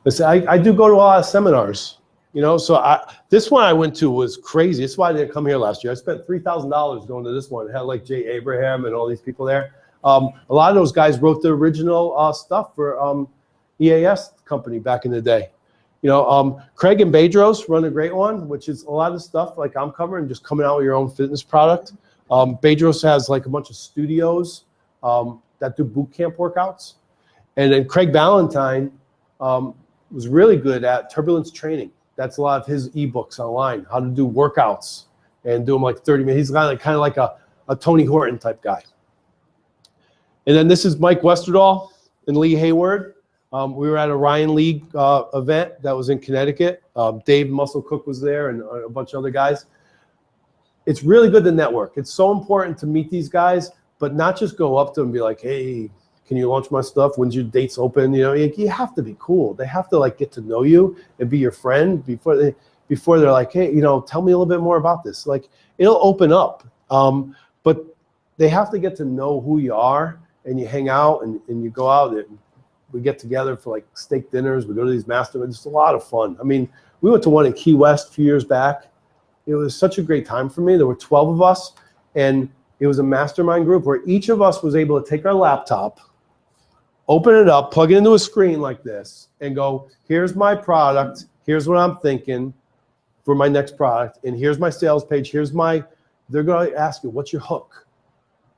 S1: Listen, I do go to a lot of seminars, you know, so this one I went to was crazy. That's why I didn't come here last year. I spent $3,000 going to this one. It had like Jay Abraham and all these people there. A lot of those guys wrote the original stuff for EAS company back in the day. You know, Craig and Bedros run a great one, which is a lot of stuff like I'm covering, just coming out with your own fitness product. Bedros has like a bunch of studios that do boot camp workouts. And then Craig Ballantyne was really good at turbulence training. That's a lot of his ebooks online, how to do workouts and do them like 30 minutes. He's kind of like a Tony Horton type guy. And then this is Mike Westerdahl and Lee Hayward. We were at a Ryan League event that was in Connecticut. Dave Muscle Cook was there and a bunch of other guys. It's really good to network. It's so important to meet these guys, but not just go up to them and be like, "Hey, can you launch my stuff? When's your dates open?" You know, you have to be cool. They have to like get to know you and be your friend before they're like, "Hey, you know, tell me a little bit more about this." Like it'll open up, but they have to get to know who you are, and you hang out and you go out and we get together for like steak dinners. We go to these masterminds. It's a lot of fun. I mean, we went to one in Key West a few years back. It was such a great time for me. There were 12 of us, and it was a mastermind group where each of us was able to take our laptop, open it up, plug it into a screen like this, and go, "Here's my product. Here's what I'm thinking for my next product. And here's my sales page. They're going to ask you, what's your hook?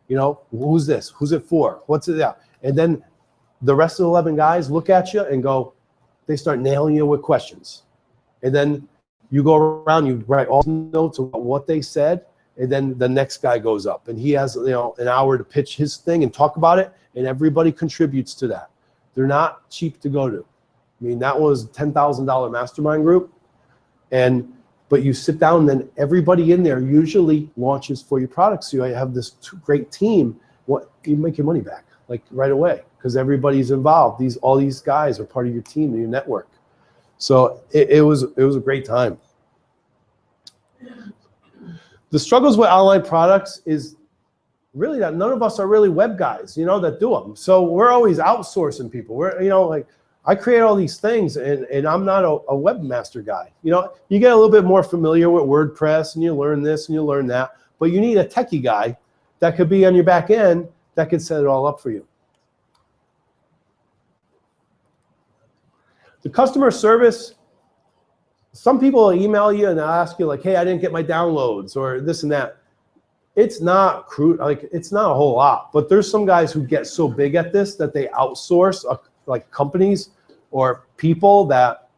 S1: You know, who's this? Who's it for? What's it at?" And then the rest of the 11 guys look at you and go, they start nailing you with questions. And then you go around, you write all the notes about what they said, and then the next guy goes up. And he has, you know, an hour to pitch his thing and talk about it. And everybody contributes to that. They're not cheap to go to. I mean, that was a $10,000 mastermind group. But you sit down, and then everybody in there usually launches for your product. So you have this great team. You make your money back like right away because everybody's involved. All these guys are part of your team and your network. So it was a great time. The struggles with online products is really that none of us are really web guys, you know, that do them. So we're always outsourcing people. We're, you know, like I create all these things and I'm not a webmaster guy. You know, you get a little bit more familiar with WordPress and you learn this and you learn that, but you need a techie guy that could be on your back end that could set it all up for you. The customer service, some people will email you and they'll ask you like, "Hey, I didn't get my downloads," or this and that. It's not crude, like it's not a whole lot, but there's some guys who get so big at this that they outsource like companies or people that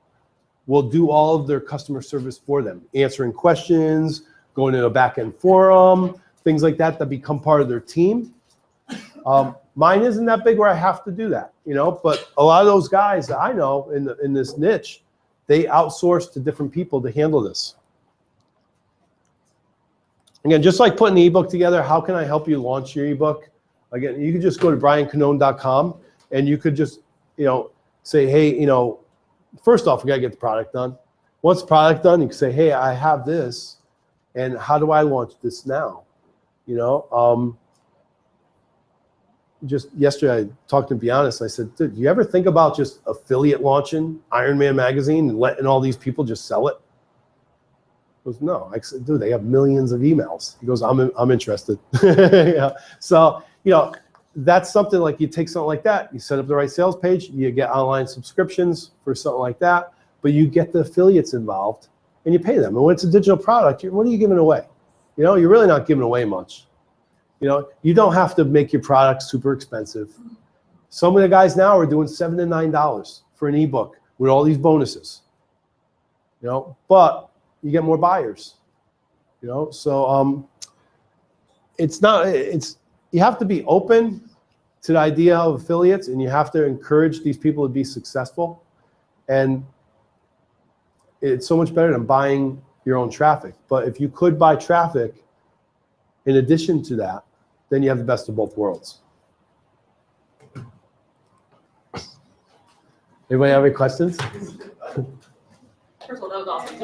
S1: will do all of their customer service for them, answering questions, going to a back-end forum, things like that become part of their team. Mine isn't that big where I have to do that, you know, but a lot of those guys that I know in this niche, they outsource to different people to handle this. Again, just like putting an ebook together, how can I help you launch your ebook? Again, you could just go to briancannone.com and you could just, you know, say, "Hey, you know, first off, we got to get the product done. Once the product done, you can say, "Hey, I have this, and how do I launch this now?" You know, just yesterday I talked to Be Honest. I said, "Dude, do you ever think about just affiliate launching Iron Man magazine and letting all these people just sell it?" He goes, "No." I said, "Dude, they have millions of emails." He goes, I'm interested." Yeah. So, you know, that's something like you take something like that, you set up the right sales page, you get online subscriptions for something like that, but you get the affiliates involved and you pay them. And when it's a digital product, what are you giving away? You know, you're really not giving away much. You know, you don't have to make your product super expensive. Some of the guys now are doing $7 to $9 for an ebook with all these bonuses. but you get more buyers, so you have to be open to the idea of affiliates, and you have to encourage these people to be successful. And it's so much better than buying your own traffic. But if you could buy traffic in addition to that, then you have the best of both worlds. Anybody have any questions?
S3: First of all, that was awesome.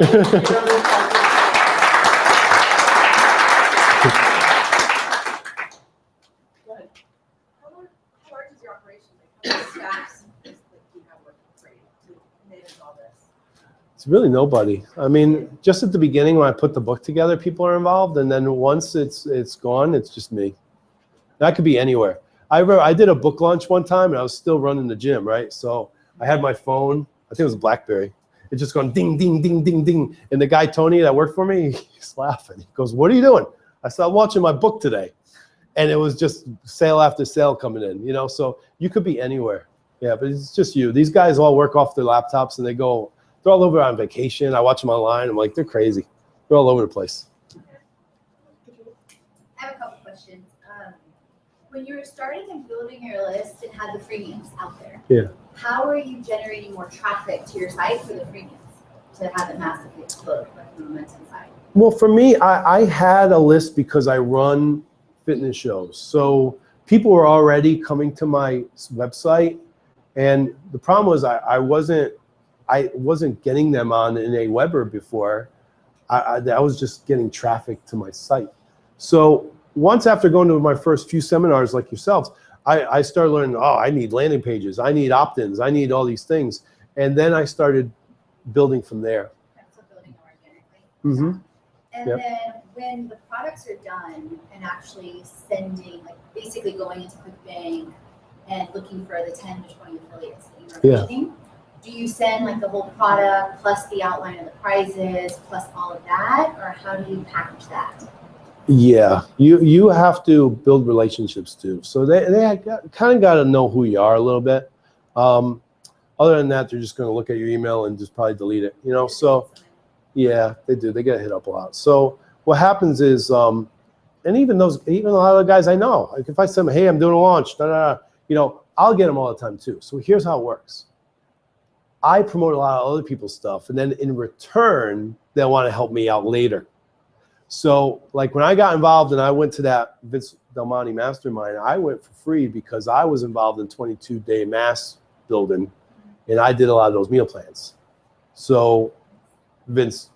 S1: It's really nobody. I mean, just at the beginning when I put the book together, people are involved, and then once it's gone, it's just me. That could be anywhere. I did a book launch one time, and I was still running the gym, right? So I had my phone. I think it was a BlackBerry. It just going ding, ding, ding, ding, ding. And the guy Tony that worked for me, he's laughing. He goes, "What are you doing?" I said, "I'm watching my book today," and it was just sale after sale coming in. So you could be anywhere. Yeah, but it's just you. These guys all work off their laptops, and they're all over on vacation. I watch them online. I'm like, they're crazy. They're all over the place.
S4: I have a couple questions. When you were starting and building your list and had the freemiums out there, how are you generating more traffic to your site for the freemiums to have it massively explode like the momentum side?
S1: Well, for me, I had a list because I run fitness shows. So people were already coming to my website, and the problem was I wasn't getting them on an Aweber before. I was just getting traffic to my site. So once after going to my first few seminars like yourselves, I started learning, I need landing pages, I need opt-ins, I need all these things. And then I started building from there.
S4: So building organically.
S1: Mm-hmm.
S4: And then when the products are done and actually sending, like basically going into ClickBank and looking for the 10 to 20 affiliates that you are mentioning, do you send like the whole product plus the outline of the prizes plus all of that, or how do you package that?
S1: Yeah, you have to build relationships too. So they kind of got to know who you are a little bit. Other than that, they're just going to look at your email and just probably delete it. So yeah, they do. They get hit up a lot. So what happens is, and even a lot of the guys I know, like if I send them, hey, I'm doing a launch, I'll get them all the time too. So here's how it works. I promote a lot of other people's stuff, and then in return, they'll want to help me out later. So like when I got involved and I went to that Vince Del Monte mastermind, I went for free because I was involved in 22-day mass building, and I did a lot of those meal plans. So Vince,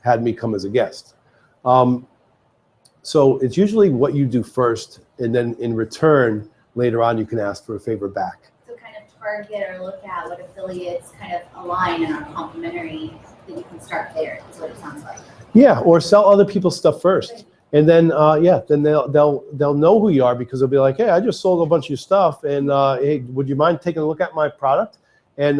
S1: had me come as a guest. So it's usually what you do first, and then in return, later on, you can ask for a favor back.
S4: So kind of target or look at what affiliates kind of align and are complementary, that you can start there, is what it sounds like.
S1: Yeah, or sell other people's stuff first. And then, then they'll know who you are, because they'll be like, hey, I just sold a bunch of your stuff, and hey, would you mind taking a look at my product? And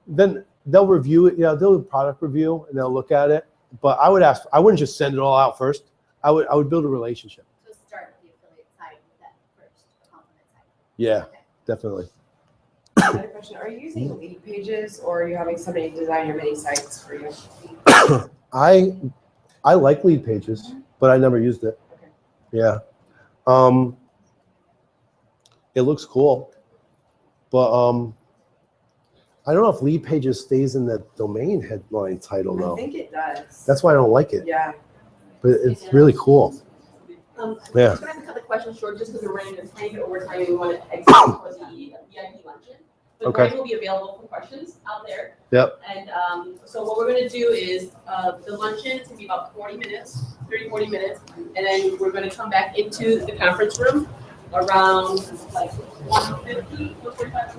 S1: then they'll review it. They'll do a product review, and they'll look at it. But I wouldn't just send it all out first. I would build a relationship.
S4: So start with the affiliate side with that first, the compliment side.
S1: Yeah, definitely.
S5: I had a question. Are you using lead pages, or are you having somebody design your mini sites for you?
S1: I like lead pages, but I never used it.
S5: Okay.
S1: Yeah. It looks cool, but I don't know if lead pages stays in the domain headline title though.
S5: I think it does.
S1: That's why I don't like it.
S5: Yeah.
S1: But it's really cool. Yeah.
S3: I have a couple questions short, just because we're running a tiny bit over time and we want to exit for the VIP luncheon. But
S1: Okay.
S3: Brian will be available for questions out there.
S1: Yep.
S3: And so what we're going to do is the luncheon is going to be about 40 minutes, 40 minutes. And then we're going to come back into the conference room around like 1:50, 1:45,